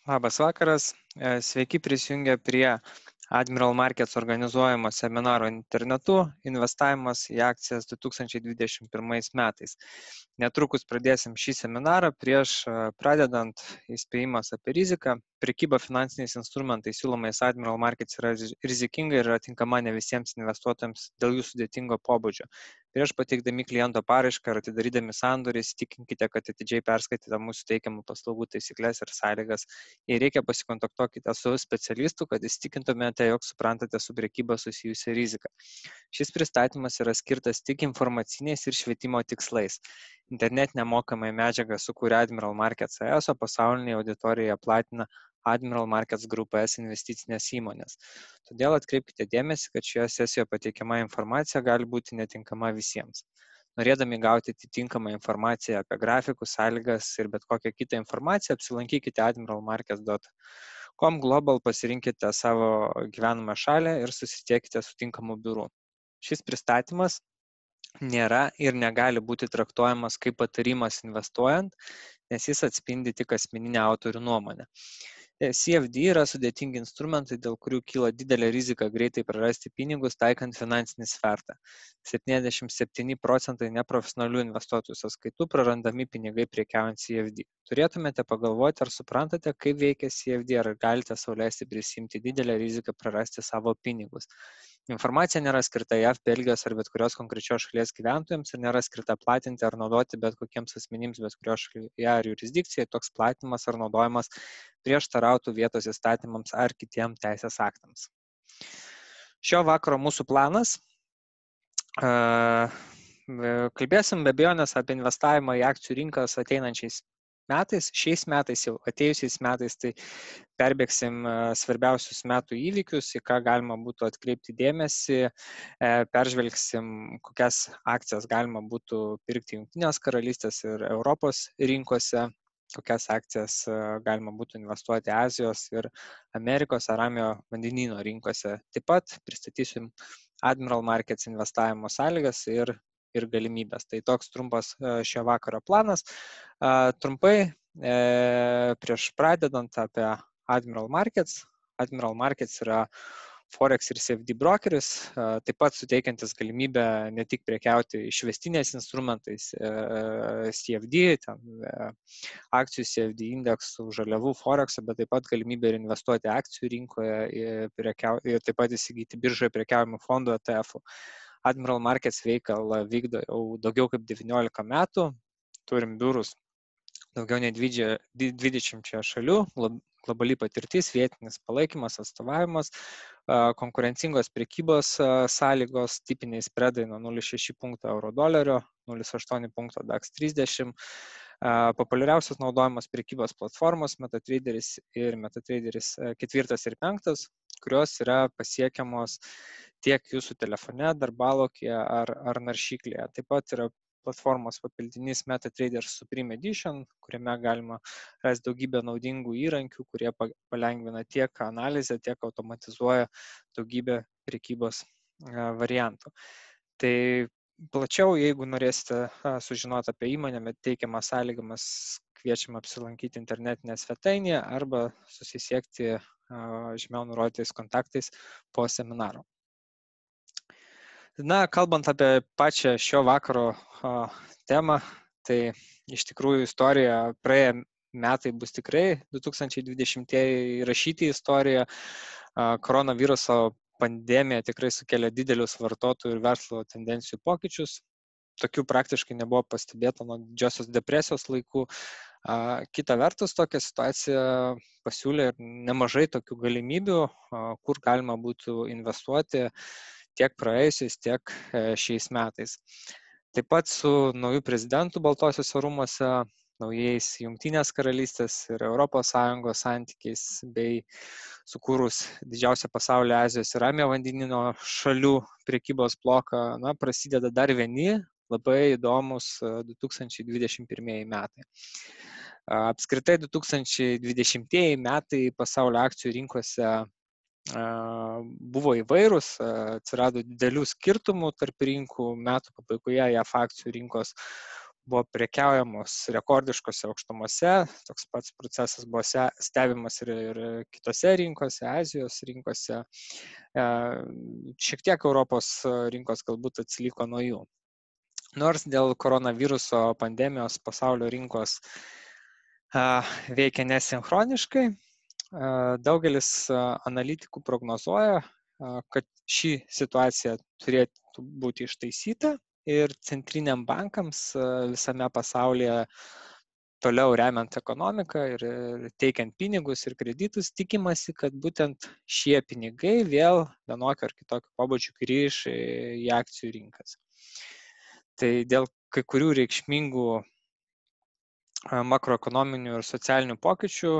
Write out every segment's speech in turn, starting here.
Labas vakaras, sveiki prisijungę prie Admiral Markets organizuojamo seminaro internetu investavimas į akcijas 2021 metais. Netrukus pradėsim šį seminarą. Prieš pradedant įspėjimas apie riziką, prekyba finansiniais instrumentais siūlomais Admiral Markets yra rizikinga ir yra tinkama ne visiems investuotojams dėl jų sudėtingo pobūdžio. Prieš pateikdami kliento paraišką ar atidarydami sandorį, įsitikinkite, kad atidžiai perskaityte mūsų teikiamų paslaugų taisyklės ir sąlygas. Jei reikia, pasikontaktuokite su specialistu, kad įsitikintumėte, jog suprantate su prekyba susijusią riziką. Šis pristatymas yra skirtas tik informaciniais ir švietimo tikslais. Internetinę mokamąją medžiagą sukūrė Admiral Markets AS, o pasaulinėje auditorijoje platina Admiral Markets Group AS investicinės įmonės. Todėl atkreipkite dėmesį, kad šioje sesijoje pateikiama informacija gali būti netinkama visiems. Norėdami gauti atitinkamą informaciją apie grafikus, sąlygas ir bet kokią kitą informaciją, apsilankykite admiralmarkets.com global, pasirinkite savo gyvenamą šalį ir susisiekite su tinkamu biuru. Šis pristatymas nėra ir negali būti traktuojamas kaip patarimas investuojant, nes jis atspindi tik asmeninę autorių nuomonę. CFD yra sudėtingi instrumentai, dėl kurių kyla didelė rizika greitai prarasti pinigus taikant finansinį svertą. 77% neprofesionalių investuotojų sąskaitų prarandami pinigai prekiaujant CFD. Turėtumėte pagalvoti, ar suprantate, kaip veikia CFD, ar galite sau leisti prisimti didelę riziką prarasti savo pinigus. Informacija nėra skirta JAV, Belgijos ar bet kurios konkrečios šalies gyventojams ir nėra skirta platinti ar naudoti bet kokiems asmenims bet kurios šalyje ar jurisdikcijai. Toks platinimas ar naudojimas prieštarautų vietos įstatymams ar kitiems teisės aktams. Šio vakaro mūsų planas. Kalbėsim be abejonės apie investavimą į akcijų rinkas ateinančiais metais. Šiais metais, jau atėjusiais metais, tai perbėgsim svarbiausius metų įvykius, į ką galima būtų atkreipti dėmesį, peržvelgsim, kokias akcijas galima būtų pirkti Jungtinės karalystės ir Europos rinkose, kokias akcijas galima būtų investuoti Azijos ir Amerikos ar Ramiojo vandenyno rinkose. Taip pat pristatysim Admiral Markets investavimo sąlygas ir galimybės. Tai toks trumpas šio vakaro planas. Trumpai, prieš pradedant apie Admiral Markets. Admiral Markets yra Forex ir CFD brokeris, taip pat suteikiantis galimybę ne tik prekiauti išvestiniais instrumentais CFD, akcijų CFD indeksų, žaliavų Forexą, bet taip pat galimybę ir investuoti akcijų rinkoje ir taip pat įsigyti biržoje prekiaujamų fondų ETF-ų. Admiral Markets veiklą vykdo jau daugiau kaip 19 metų, turim biurus daugiau nei 20 šalių, globali patirtis, vietinis palaikymas, atstovavimas, konkurencingos prekybos sąlygos, tipiniai spredai nuo 0,6 punkto euro dolerio, 0,8 punkto DAX 30, populiariausios naudojamos prekybos platformos MetaTraderis ir MetaTraderis 4 ir 5, kurios yra pasiekiamos tiek jūsų telefone, darbalaukyje ar naršyklėje. Taip pat yra platformos papildinys MetaTrader Supreme Edition, kuriame galima rasti daugybę naudingų įrankių, kurie palengvina tiek analizę, tiek automatizuoja daugybę prekybos variantų. Tai plačiau, jeigu norėsite sužinoti apie įmonę, teikiamas sąlygamas, kviečiam apsilankyti internetinėje svetainėje arba susisiekti žemiau nurodytais kontaktais po seminaro. Kalbant apie pačią šio vakaro temą, tai iš tikrųjų istorija praėję metai bus tikrai 2020 įrašyti istoriją. Koronaviruso pandemija tikrai sukelia didelius vartotojų ir verslo tendencijų pokyčius. Tokių praktiškai nebuvo pastebėta nuo Didžiosios depresijos laikų. Kita vertus, tokia situacija pasiūlė nemažai tokių galimybių, kur galima būtų investuoti tiek praėjusiais, tiek šiais metais. Taip pat su naujų prezidentų Baltosiuose rūmuose, naujais Jungtinės karalystės ir Europos Sąjungos santykiais bei sukūrus didžiausią pasaulyje Azijos ir Ramiojo vandenyno šalių prekybos bloką, prasideda dar vieni labai įdomus 2021 metai. Apskritai 2020 metai pasaulio akcijų rinkose buvo įvairūs, atsirado didelių skirtumų tarp rinkų, metų pabaigoje JAV akcijų rinkos buvo prekiaujamos rekordiškose aukštumose, toks pats procesas buvo stebimas ir kitose rinkose, Azijos rinkose. Šiek tiek Europos rinkos galbūt atsiliko nuo jų. Nors dėl koronaviruso pandemijos pasaulio rinkos veikia nesinchroniškai, daugelis analitikų prognozuoja, kad ši situacija turėtų būti ištaisyta ir centriniam bankams visame pasaulyje toliau remiant ekonomiką ir teikiant pinigus ir kreditus, tikimasi, kad būtent šie pinigai vėl vienokio ar kitokio pobūdžio grįž į akcijų rinkas. Tai dėl kai kurių reikšmingų makroekonominių ir socialinių pokyčių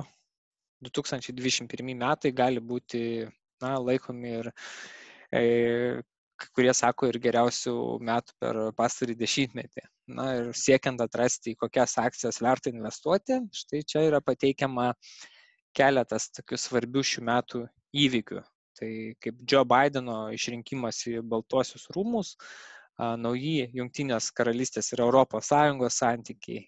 2021 metai gali būti laikomi ir kai kurie sako ir geriausių metų per pastarį dešimtmetį. Ir siekiant atrasti, į kokias akcijas verta investuoti, štai čia yra pateikiama keletas tokių svarbių šių metų įvykių. Tai kaip Joe Bideno išrinkimas į Baltuosius rūmus, nauji Jungtinės karalystės ir Europos Sąjungos santykiai,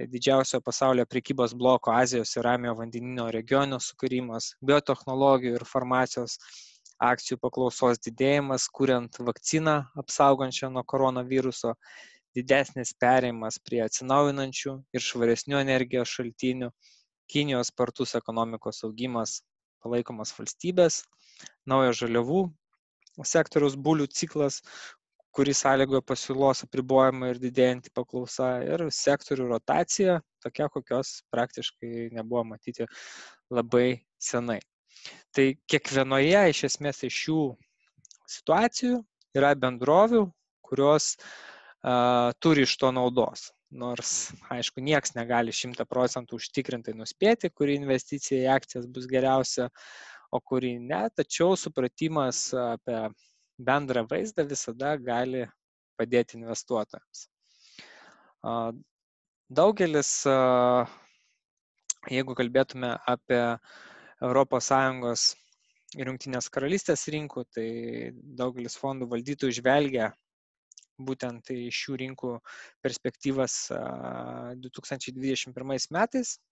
didžiausio pasaulio prekybos bloko Azijos ir Ramiojo vandenyno regiono sukūrimas, biotechnologijų ir farmacijos akcijų paklausos didėjimas, kuriant vakciną apsaugančią nuo koronaviruso, didesnis perėjimas prie atsinaujinančių ir švaresnių energijos šaltinių, Kinijos spartus ekonomikos augimas palaikomas valstybės, naujo žaliavų sektoriaus bulių ciklas, kuris sąlygoja pasiūlos apribojimą ir didėjantį paklausą, ir sektorių rotacija, tokia, kokios praktiškai nebuvo matyti labai senai. Tai kiekvienoje iš esmės iš šių situacijų yra bendrovių, kurios turi iš to naudos. Nors, aišku, nieks negali 100% užtikrintai nuspėti, kuri investicija į akcijas bus geriausia, o kuri ne, tačiau supratimas apie bendrą vaizdą visada gali padėti investuotojams. Daugelis, jeigu kalbėtume apie ES ir Jungtinės karalystės rinkų, tai daugelis fondų valdytojų žvelgia būtent į šių rinkų perspektyvas 2021 metais,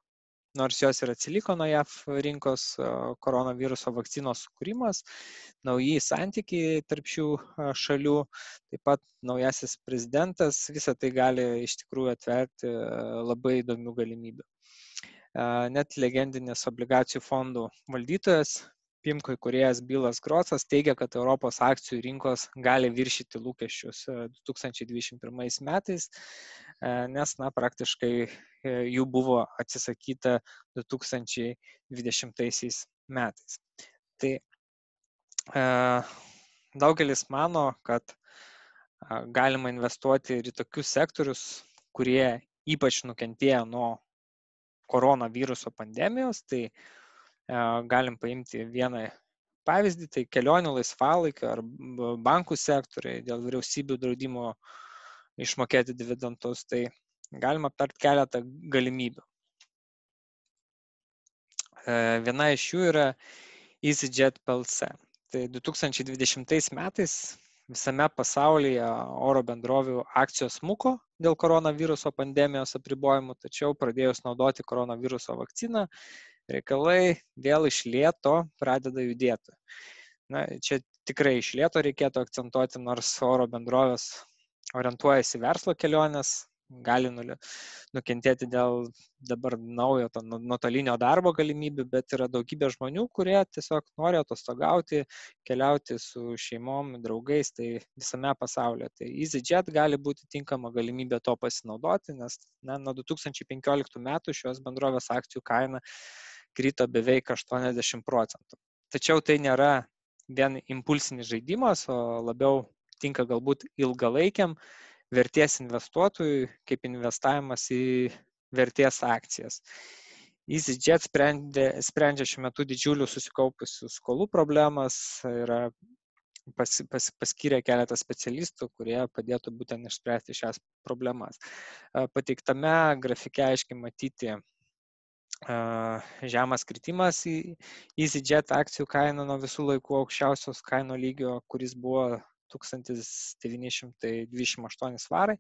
nors jos ir atsiliko nuo JAV rinkos, koronaviruso vakcinos sukūrimas, nauji santykiai tarp šių šalių, taip pat naujasis prezidentas, visą tai gali iš tikrųjų atverti labai įdomių galimybių. Net legendinis obligacijų fondų valdytojas, PIMCO įkūrėjas Billas Grossas teigia, kad Europos akcijų rinkos gali viršyti lūkesčius 2021 metais, nes praktiškai jų buvo atsisakyta 2020 metais. Tai daugelis mano, kad galima investuoti ir į tokius sektorius, kurie ypač nukentėjo nuo koronaviruso pandemijos, tai galim paimti vieną pavyzdį, tai kelionių laisvalaikio ar bankų sektoriai dėl vyriausybių draudimo išmokėti dividendus, tai galima aptarti keletą galimybių. Viena iš jų yra EasyJet PLC. Tai 2020 metais visame pasaulyje oro bendrovių akcijos smuko dėl koronaviruso pandemijos apribojimų, tačiau pradėjus naudoti koronaviruso vakciną, reikalai vėl iš lėto pradeda judėti. Čia tikrai iš lėto reikėtų akcentuoti, nors oro bendrovės orientuojasi verslo kelionės, gali nukentėti dėl dabar naujo nuotolinio darbo galimybių, bet yra daugybė žmonių, kurie tiesiog nori atostogauti, keliauti su šeimom, draugais, tai visame pasaulyje. Tai EasyJet gali būti tinkama galimybė to pasinaudoti, nes nuo 2015 metų šios bendrovės akcijų kaina krito beveik 80%. Tačiau tai nėra vien impulsinis žaidimas, o labiau tinka galbūt ilgalaikiam vertės investuotojui, kaip investavimas į vertės akcijas. EasyJet sprendžia šiuo metu didžiulių susikaupusių skolų problemas, yra paskyrė keletą specialistų, kurie padėtų būtent išspręsti šias problemas. Pateiktame grafike aiškiai matyti žemas kritimas į EasyJet akcijų kainą nuo visų laikų aukščiausios kaino lygio, kuris buvo 1928 svarai.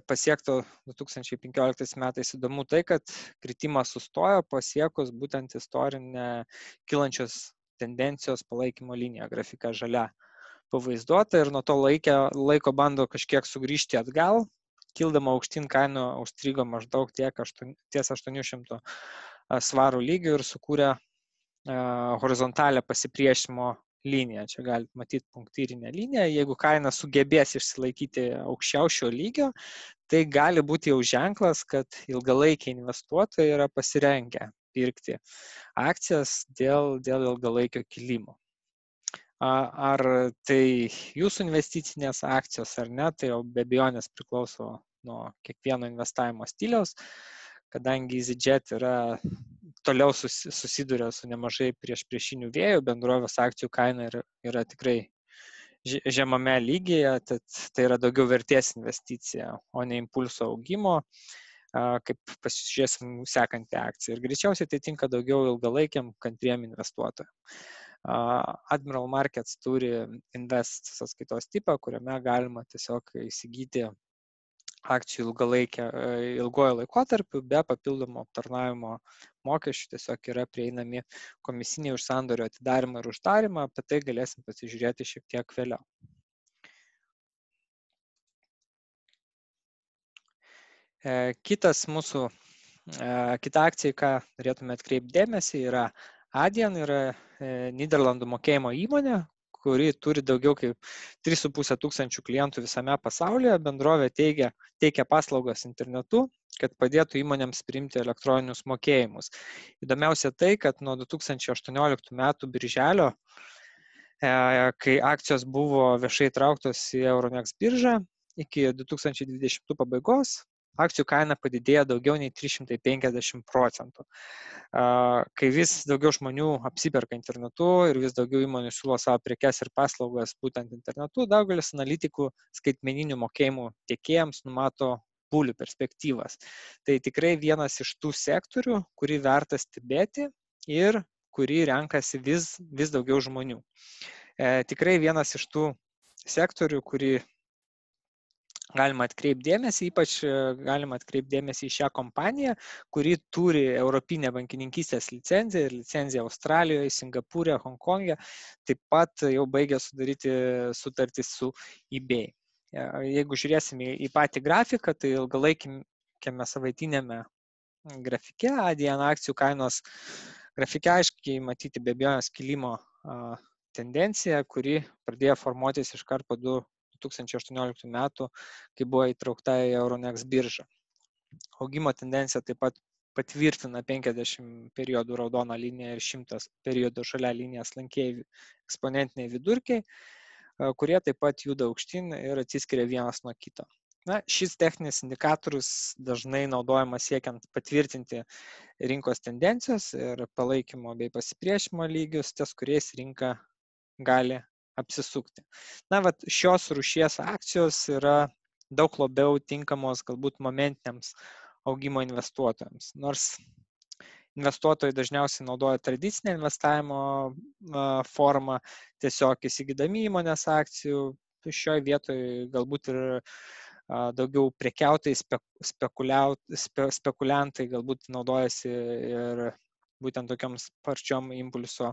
pasiekto 2015 metais. Įdomu tai, kad kritimas sustojo pasiekus būtent istorinę kylančios tendencijos palaikymo liniją, grafika žalia pavaizduota, ir nuo to laiko bando kažkiek sugrįžti atgal, kildama aukštyn kainų užstrigo maždaug ties 800 svarų lygių ir sukūrė horizontalę pasipriešinimo liniją. Čia galite matyti punktyrinę liniją. Jeigu kaina sugebės išsilaikyti aukščiausio lygio, tai gali būti jau ženklas, kad ilgalaikiai investuotojai yra pasirengę pirkti akcijas dėl ilgalaikio kilimo. Ar tai jūsų investicinės akcijos ar ne, tai jau be abejonės priklauso nuo kiekvieno investavimo stiliaus, kadangi EasyJet toliau susiduria su nemažai priešinių vėjų, bendrovės akcijų kaina yra tikrai žemame lygyje, tad tai yra daugiau vertės investicija, o ne impulso augimo, kaip pasižiūrėsim sekantį akciją. Ir greičiausiai tai tinka daugiau ilgalaikiam kantriem investuotojam. Admiral Markets turi Invest sąskaitos tipą, kuriame galima tiesiog įsigyti akcijų ilgojo laikotarpiu be papildomo aptarnavimo mokesčių, tiesiog yra prieinami komisiniai už sandorio atidarimą ir uždarimą, apie tai galėsim pasižiūrėti šiek tiek vėliau. Kita akcija, ką norėtume atkreipti dėmesį, yra Adyen, yra Nyderlandų mokėjimo įmonė, kuri turi daugiau kaip 3,5 tūkstančių klientų visame pasaulyje. Bendrovė teikia paslaugas internetu, kad padėtų įmonėms priimti elektroninius mokėjimus. Įdomiausia tai, kad nuo 2018 metų birželio, kai akcijos buvo viešai trauktos į Euronext biržą, iki 2020 pabaigos akcijų kaina padidėjo daugiau nei 350%. Kai vis daugiau žmonių apsiperka internetu ir vis daugiau įmonių siūlo savo prekes ir paslaugas būtent internetu, daugelis analitikų skaitmeninių mokėjimų tiekėjams numato bulių perspektyvas. Tai tikrai vienas iš tų sektorių, kurį verta stebėti ir kurį renkasi vis daugiau žmonių. Tikrai vienas iš tų sektorių, kurį galima atkreipti dėmesį, ypač galima atkreipti dėmesį į šią kompaniją, kuri turi europinę bankininkystės licenciją ir licenciją Australijoje, Singapūre, Honkongė, taip pat jau baigė sudaryti sutartį su eBay. Jeigu žiūrėsime į patį grafiką, tai ilgalaikiame savaitinėme grafike, Adyen akcijų kainos grafike aiškiai matyti be abejonės kilimo tendencija, kuri pradėjo formuotis iškart po 2018 metų, kai buvo įtraukta į Euronext biržą. Augimo tendencija taip pat patvirtina 50 periodų raudoną liniją ir 100 periodų žalia linija slankieji eksponentiniai vidurkiai, kurie taip pat juda aukštyn ir atsiskiria vienas nuo kito. Šis techninis indikatorius dažnai naudojamas siekiant patvirtinti rinkos tendencijos ir palaikymo bei pasipriešinimo lygius, ties kuriais rinka gali apsisukti. Šios rūšies akcijos yra daug labiau tinkamos galbūt momentiniams augimo investuotojams. Nors investuotojai dažniausiai naudoja tradicinę investavimo formą, tiesiog įsigydami įmonės akcijų, šioje vietoje galbūt ir daugiau prekiautojai, spekuliantai galbūt naudojasi ir būtent tokiam sparčiom impulso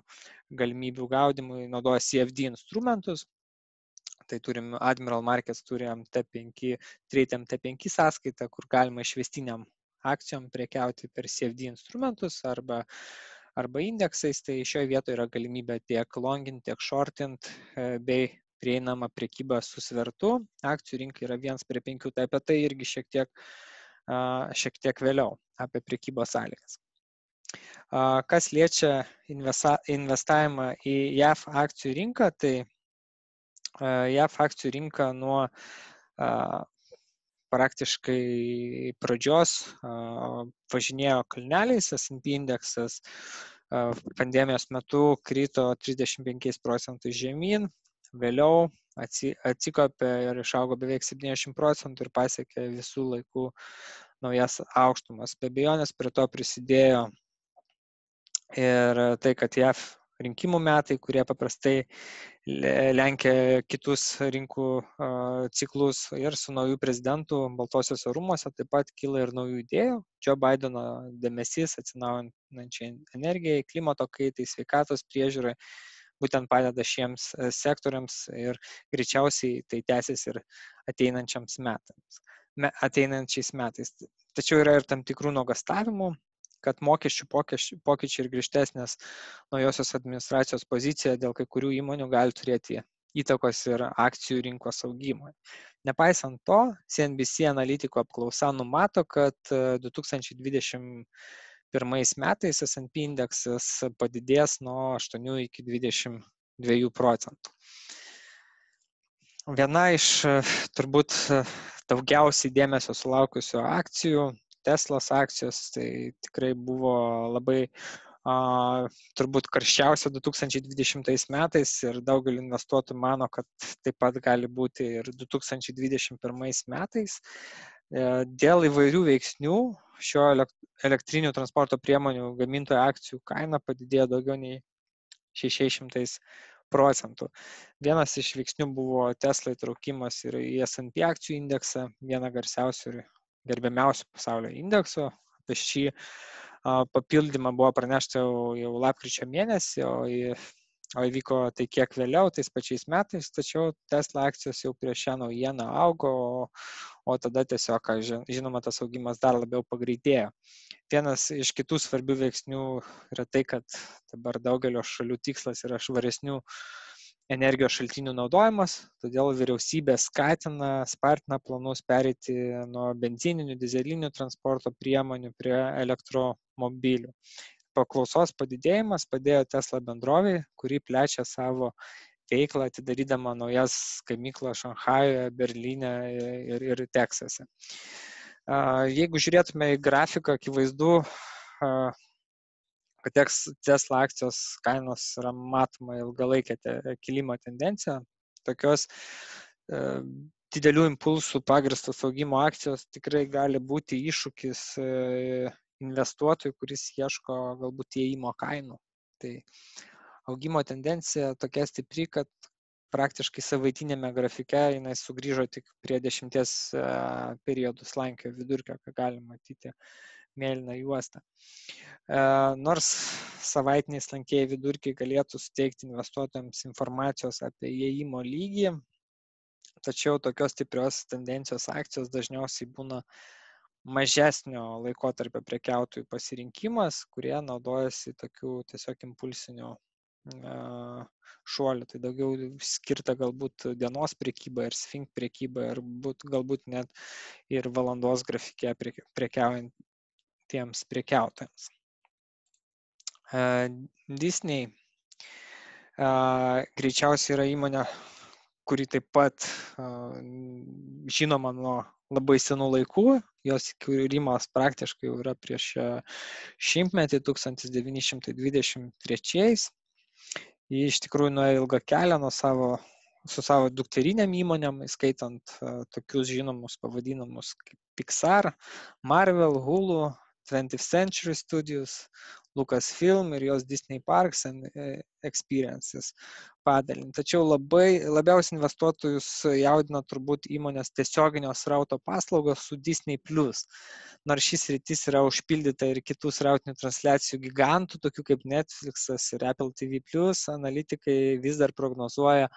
galimybių gaudimui naudoja CFD instrumentus. Tai turim Admiral Markets, turim Trade MT5 sąskaitą, kur galima išvestiniam akcijom prekiauti per CFD instrumentus arba indeksais. Tai šioje vietoje yra galimybė tiek longint, tiek shortint bei prieinama prekyba su svertu. Akcijų rinka yra 1:5, tai apie tai irgi šiek tiek vėliau apie prekybos sąlygas. Kas liečia investavimą į JAV akcijų rinką, tai JAV akcijų rinka nuo praktiškai pradžios važinėjo kalneliais, S&P indeksas pandemijos metu krito 35% žemyn, vėliau atsikopė ir išaugo beveik 70% ir pasiekė visų laikų naujas aukštumas. Be abejonės prie to prisidėjo ir tai, kad JAV rinkimų metai, kurie paprastai lenkia kitus rinkų ciklus ir su naujų prezidentų Baltosiuose rūmuose taip pat kyla ir naujų idėjų. Joe Bideno dėmesys atsinaujinančiai energijai, klimato kaitai, sveikatos priežiūrai būtent padeda šiems sektoriams ir greičiausiai tai tęsis ir ateinančiais metais. Tačiau yra ir tam tikrų nuogąstavimų, kad mokesčių pokyčiai ir griežtesnės naujosios administracijos pozicija dėl kai kurių įmonių gali turėti įtakos ir akcijų rinkos augimui. Nepaisant to, CNBC analitiko apklausa numato, kad 2021 metais S&P indeksas padidės nuo 8 iki 22%. Viena iš turbūt daugiausiai dėmesio sulaukusių akcijų, Teslos akcijos, tai tikrai buvo labai turbūt karščiausia 2020 metais ir daugelį investuotojų mano, kad taip pat gali būti ir 2021 metais. Dėl įvairių veiksnių šio elektrinių transporto priemonių gamintojų akcijų kaina padidėjo daugiau nei 600%. Vienas iš veiksnių buvo Tesla įtraukimas ir į S&P akcijų indeksą, vieną garsiausių ir gerbiamiausių pasaulio indeksų. Apie šį papildymą buvo pranešta jau lapkričio mėnesį, o įvyko tai kiek vėliau, tais pačiais metais, tačiau Tesla akcijos jau prieš šią naujieną augo, o tada tiesiog, žinoma, tas augimas dar labiau pagreitėjo. Vienas iš kitų svarbių veiksnių yra tai, kad dabar daugelio šalių tikslas yra švaresnių energijos šaltinių naudojimas, todėl vyriausybė spartina planus pereiti nuo benzininių, dizelinių transporto priemonių prie elektromobilių. Paklausos padidėjimas padėjo Tesla bendrovei, kuri plečia savo veiklą, atidarydama naujas gamyklas Šanchajuje, Berlyne ir Teksase. Jeigu žiūrėtume į grafiką, akivaizdu, kad Tesla akcijos kainos yra matoma ilgalaikė kilimo tendencija. Tokios didelių impulsų pagrįstos augimo akcijos tikrai gali būti iššūkis investuotojui, kuris ieško galbūt įėjimo kainų. Tai augimo tendencija tokia stipri, kad praktiškai savaitinėme grafike jinai sugrįžo tik prie 10 periodų slankio vidurkio, ką galima matyti mėlyną juostą. Nors savaitiniai slankieji vidurkiai galėtų suteikti investuotojams informacijos apie įėjimo lygį, tačiau tokios stiprios tendencijos akcijos dažniausiai būna mažesnio laikotarpio prekiautojų pasirinkimas, kurie naudojasi tokių tiesiog impulsinių šuolių. Tai daugiau skirta galbūt dienos prekyba ir swing prekyba ir galbūt net ir valandos grafike prekiaujantiems prekiautojams. Disney greičiausiai yra įmonė, kuri taip pat žinoma nuo labai senų laikų, jos kūrimas praktiškai jau yra prieš 100-metį, 1923. Ji iš tikrųjų nuėjo ilgą kelią su savo dukterinėm įmonėm, įskaitant tokius žinomus pavadinamus kaip Pixar, Marvel, Hulu, 20th Century Studios, Lucasfilm ir jos Disney Parks and Experiences padalinį. Tačiau labiausiai investuotojus jaudina turbūt įmonės tiesioginio srauto paslaugos su Disney+. Nors šis sritis yra užpildyta ir kitų srautinių transliacijų gigantų, tokių kaip Netflixas ir Apple TV+, analitikai vis dar prognozuoja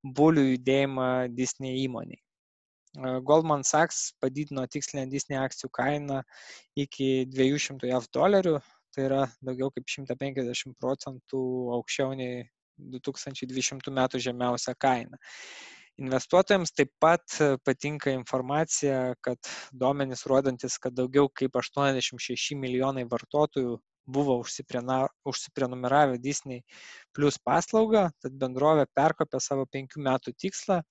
bulių judėjimą Disney įmoniai. Goldman Sachs padidino tikslinę Disney akcijų kainą iki $200, tai yra daugiau kaip 150% aukščiau nei 2020 metų žemiausia kaina. Investuotojams taip pat patinka informacija, kad duomenys rodantis, kad daugiau kaip 86 milijonai vartotojų buvo užsiprenumeravę Disney Plus paslaugą, tad bendrovė perkopė savo 5 metų tikslą,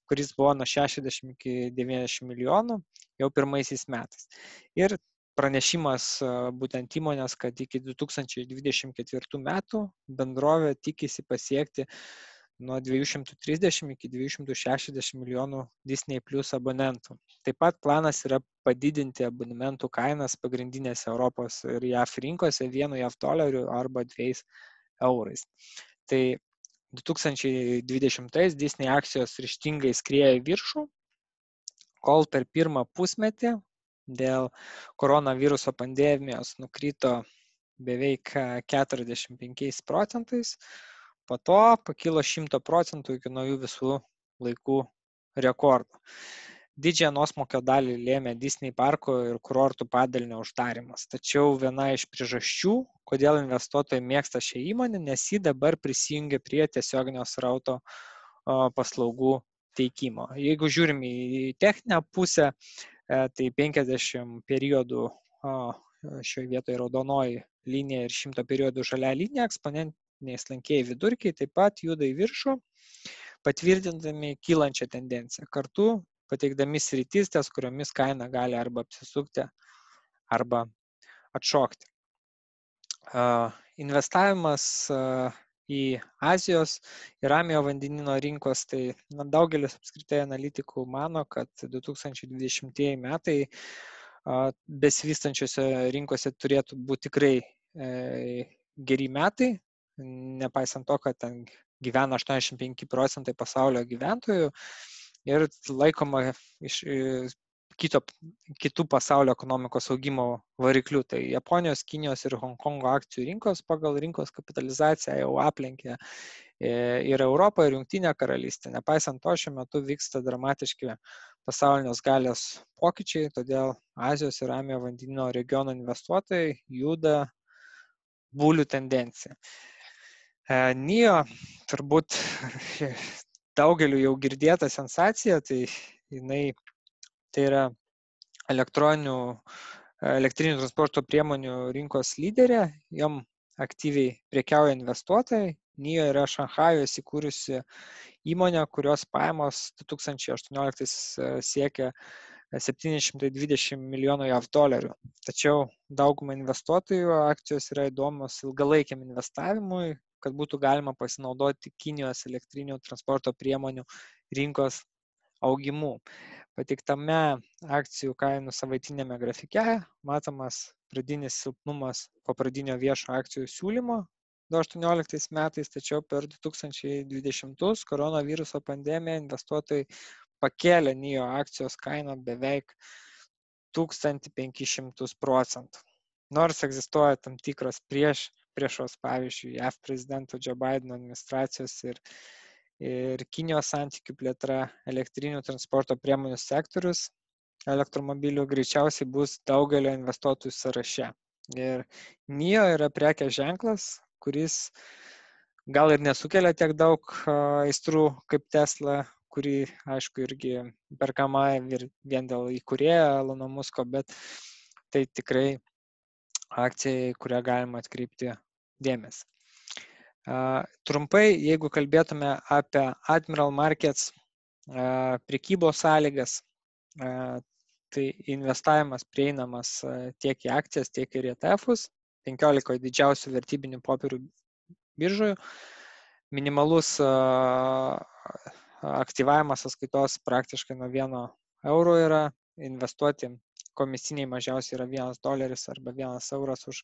kuris buvo nuo 60 iki 90 milijonų jau pirmaisiais metais. Ir pranešimas būtent įmonės, kad iki 2024 metų bendrovė tikisi pasiekti nuo 230 iki 260 milijonų Disney Plus abonentų. Taip pat planas yra padidinti abonementų kainas pagrindinėse Europos ir JAF rinkose $1 arba $2 eurais. Tai 2020 Disney akcijos ryžtingai skriejo į viršų, kol per pirmą pusmetį dėl koronaviruso pandemijos nukrito beveik 45%, po to pakilo 100% iki naujų visų laikų rekordų. Didžiąją nuosmukio dalį lėmė Disney parko ir kurortų padalinio uždarimas. Tačiau viena iš priežasčių, kodėl investuotojai mėgsta šią įmonę, nes ji dabar prisijungia prie tiesioginio srauto paslaugų teikimo. Jeigu žiūrim į techninę pusę, tai 50 periodų šioje vietoje raudonoji linija ir 100 periodų žalia linija, eksponentiniai slankieji vidurkiai taip pat juda į viršų, patvirtindami kylančią tendenciją. Kartu pateikdami sritis, ties kuriomis kaina gali arba apsisukti, arba atšokti. Investavimas į Azijos ir Ramiojo vandenyno rinkos, tai daugelis apskritai analitikų mano, kad 2020 metai besivystančiose rinkose turėtų būti tikrai geri metai, nepaisant to, kad ten gyvena 85% pasaulio gyventojų ir laikoma iš kitų pasaulio ekonomikos augimo variklių. Tai Japonijos, Kinijos ir Hongkongo akcijų rinkos pagal rinkos kapitalizaciją jau aplenkė ir Europą, ir Jungtinę karalystę. Nepaisant to, šiuo metu vyksta dramatiški pasaulinės galios pokyčiai, todėl Azijos ir Ramiojo vandenyno regiono investuotojai juda bulių tendenciją. NIO turbūt daugeliu jau girdėta sensacija, tai yra elektrinių transporto priemonių rinkos lyderė, jom aktyviai prekiauja investuotojai. NIO yra Šanchajoje įsikūrusi įmonė, kurios pajamos 2018 siekia 720 milijonų JAV dolerių. Tačiau dauguma investuotojų akcijos yra įdomios ilgalaikiam investavimui, kad būtų galima pasinaudoti Kinijos elektrinių transporto priemonių rinkos augimu. Pateiktame akcijų kainų savaitinėme grafike matomas pradinis silpnumas po pradinio viešo akcijų siūlymo 2018 metais, tačiau per 2020 koronaviruso pandemiją investuotojai pakėlė NIO akcijos kainą beveik 1500%. Nors egzistuoja tam tikros priešos, pavyzdžiui, JAV prezidento Joe Bideno administracijos ir Kinijos santykių plėtra, elektrinių transporto priemonių sektorius elektromobilių greičiausiai bus daugelio investuotojų sąraše. Ir NIO yra prekės ženklas, kuris gal ir nesukelia tiek daug aistrų kaip Tesla, kuri, aišku, irgi perkama vien dėl įkūrėjo Elono Musko, bet tai tikrai akcija, kurią galima atkreipti dėmesį. Trumpai, jeigu kalbėtume apie Admiral Markets prekybos sąlygas, tai investavimas prieinamas tiek į akcijas, tiek ir ETF-us, 15 didžiausių vertybinių popierių biržoje. Minimalus aktyvavimas sąskaitos praktiškai nuo 1 euro yra, investuoti komisiniai mažiausiai yra $1 arba €1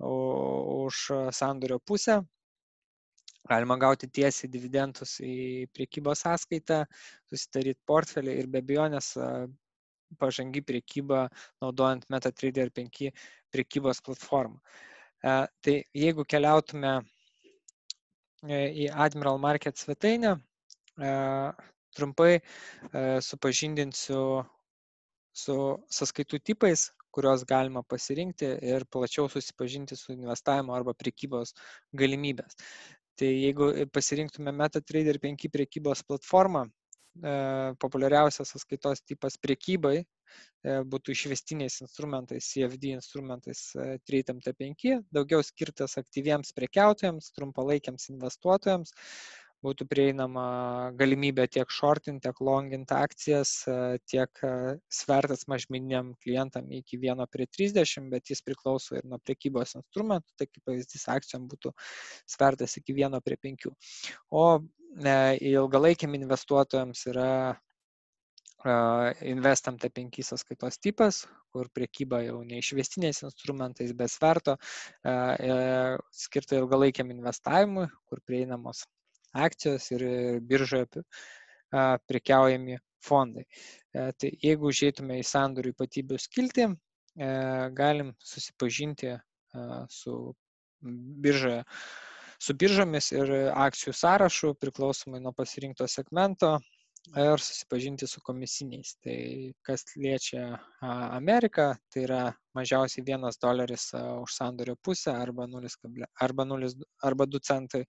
už sandorio pusę. Galima gauti tiesiai dividendus į prekybos sąskaitą, susidaryti portfelį ir be abejonės pažangi prekyba naudojant MetaTrader 5 prekybos platformą. Tai jeigu keliautume į Admiral Market svetainę, trumpai supažindinsiu su sąskaitų tipais, kurios galima pasirinkti ir plačiau susipažinti su investavimo arba prekybos galimybės. Tai jeigu pasirinktume MetaTrader 5 prekybos platformą, populiariausias sąskaitos tipas prekybai būtų išvestiniais instrumentais, CFD instrumentais Trade MT5, daugiau skirtas aktyviems prekiautojams, trumpalaikiams investuotojams, būtų prieinama galimybė tiek shortint, tiek longint akcijas, tiek svertas mažmeniniam klientam iki 1:30, bet jis priklauso ir nuo prekybos instrumentų, tai kaip pavyzdys akcijom būtų svertas iki 1:5. O ilgalaikiam investuotojams yra Invest MT5 sąskaitos tipas, kur priekyba jau ne išvestiniais instrumentais, bet sverto, skirta ilgalaikiam investavimui, kur prieinamos akcijos ir biržoje prekiaujami fondai. Tai jeigu užeitume į sandorių ypatybių skiltį, galim susipažinti su biržomis ir akcijų sąrašu priklausomai nuo pasirinkto segmento ir susipažinti su komisiniais. Tai kas liečia Ameriką, tai yra mažiausiai $1 už sandorio pusę arba 2 centai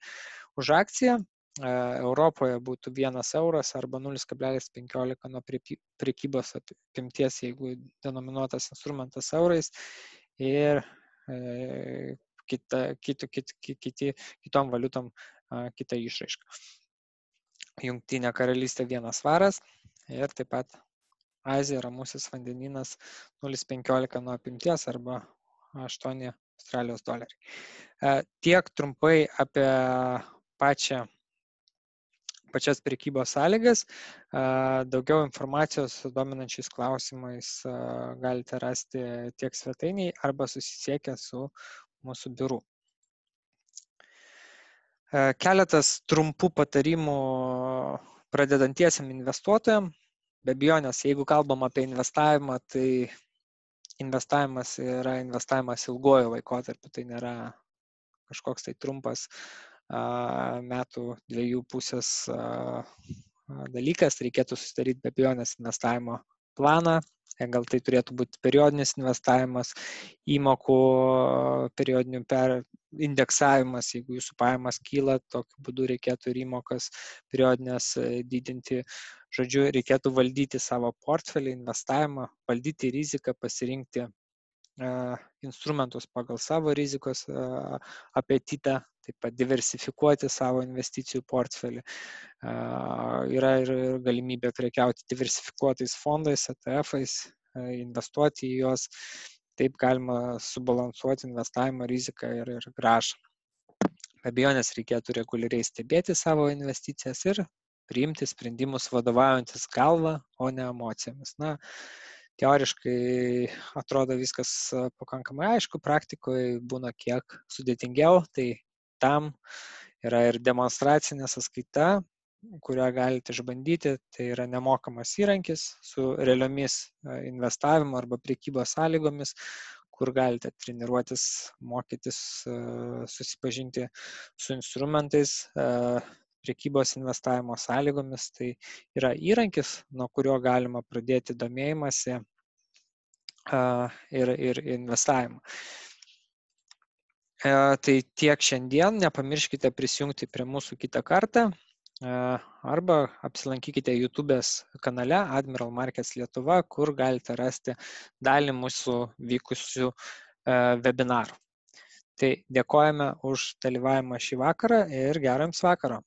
už akciją. Europoje būtų 1 euras arba 0,15 nuo prekybos apimties, jeigu denominuotas instrumentas eurais, ir kitom valiutom kita išraiška. Jungtinė karalystė 1 svaras ir taip pat Azija, Ramusis vandenynas 0,15 nuo apimties arba 8 Australijos doleriai. Tiek trumpai apie pačias prekybos sąlygas. Daugiau informacijos dominančiais klausimais galite rasti tiek svetainiai arba susisiekę su mūsų biuru. Keletas trumpų patarimų pradedantiesiam investuotojam. Be abejonės, jeigu kalbam apie investavimą, tai investavimas yra investavimas ilgojo laikotarpiu, tai nėra kažkoks tai trumpas metų 2,5 dalykas, reikėtų susidaryti be abejonės investavimo planą. Gal tai turėtų būti periodinis investavimas, įmokų periodinių indeksavimas, jeigu jūsų pajamas kyla, tokiu būdu reikėtų ir įmokas periodinės didinti. Žodžiu, reikėtų valdyti savo portfelį, investavimą, valdyti riziką, pasirinkti instrumentus pagal savo rizikos apetitą, taip pat diversifikuoti savo investicijų portfelį. Yra ir galimybė prekiauti diversifikuotais fondais, ETF-ais, investuoti į juos. Taip galima subalansuoti investavimo riziką ir grąžą. Be abejonės reikėtų reguliariai stebėti savo investicijas ir priimti sprendimus vadovaujantis galva, o ne emocijomis. Teoriškai atrodo viskas pakankamai aišku, praktikoje būna kiek sudėtingiau, tai tam yra ir demonstracinė sąskaita, kurią galite išbandyti. Tai yra nemokamas įrankis su realiomis investavimo arba prekybos sąlygomis, kur galite treniruotis, mokytis, susipažinti su instrumentais, prekybos investavimo sąlygomis. Tai yra įrankis, nuo kurio galima pradėti domėjimąsi ir investavimą. Tai tiek šiandien, nepamirškite prisijungti prie mūsų kitą kartą arba apsilankykite YouTube'ės kanale Admiral Markets Lietuva, kur galite rasti dalį mūsų vykusių webinarų. Tai dėkojame už dalyvavimą šį vakarą ir gero jums vakaro.